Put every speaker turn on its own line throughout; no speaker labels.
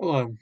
Hello,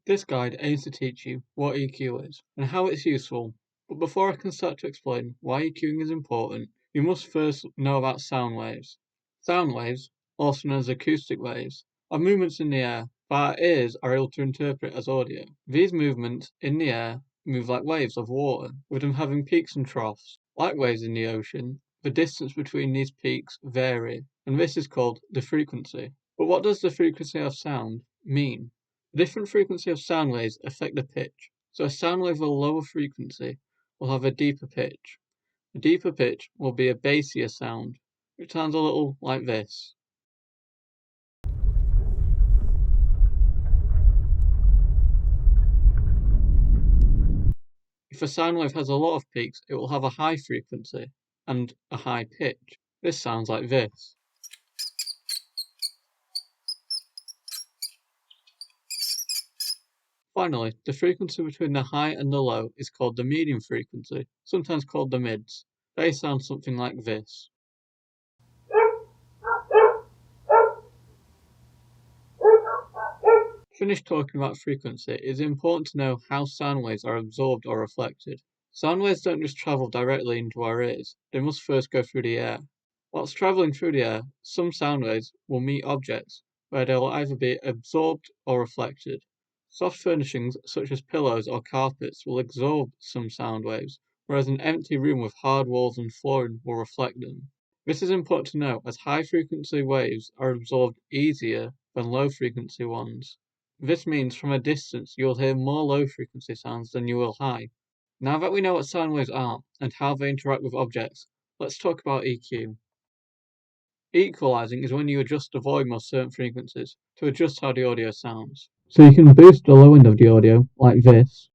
this guide aims to teach you what EQ is and how it's useful, but before I can start to explain why EQing is important, you must first know about sound waves. Sound waves, also known as acoustic waves, are movements in the air that our ears are able to interpret as audio. These movements in the air move like waves of water, with them having peaks and troughs. Like waves in the ocean, the distance between these peaks vary, and this is called the frequency. But what does the frequency of sound mean? The different frequency of sound waves affect the pitch. So a sound wave with a lower frequency will have a deeper pitch. A deeper pitch will be a bassier sound, which sounds a little like this. If a sound wave has a lot of peaks, it will have a high frequency and a high pitch. This sounds like this. Finally, the frequency between the high and the low is called the medium frequency, sometimes called the mids. They sound something like this. Finished talking about frequency, it is important to know how sound waves are absorbed or reflected. Sound waves don't just travel directly into our ears, they must first go through the air. Whilst travelling through the air, some sound waves will meet objects, where they will either be absorbed or reflected. Soft furnishings such as pillows or carpets will absorb some sound waves, whereas an empty room with hard walls and flooring will reflect them. This is important to know as high frequency waves are absorbed easier than low frequency ones. This means from a distance you will hear more low frequency sounds than you will high. Now that we know what sound waves are and how they interact with objects, let's talk about EQ. Equalizing is when you adjust the volume of certain frequencies to adjust how the audio sounds. So you can boost the low end of the audio, like this,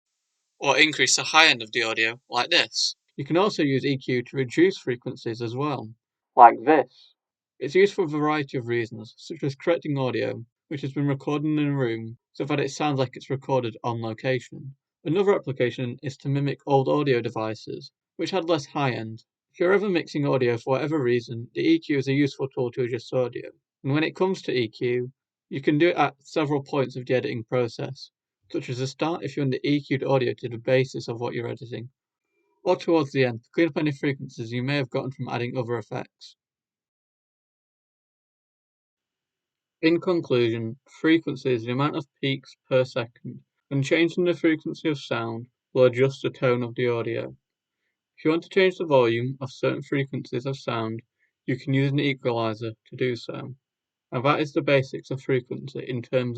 or increase the high end of the audio, like this. You can also use EQ to reduce frequencies as well, like this. It's used for a variety of reasons, such as correcting audio, which has been recorded in a room so that it sounds like it's recorded on location. Another application is to mimic old audio devices, which had less high end. If you're ever mixing audio for whatever reason, the EQ is a useful tool to adjust audio. And when it comes to EQ, you can do it at several points of the editing process, such as the start if you want the EQ'd audio to the basis of what you're editing, or towards the end to clean up any frequencies you may have gotten from adding other effects. In conclusion, frequency is the amount of peaks per second, and changing the frequency of sound will adjust the tone of the audio. If you want to change the volume of certain frequencies of sound, you can use an equalizer to do so. And that is the basics of frequency in terms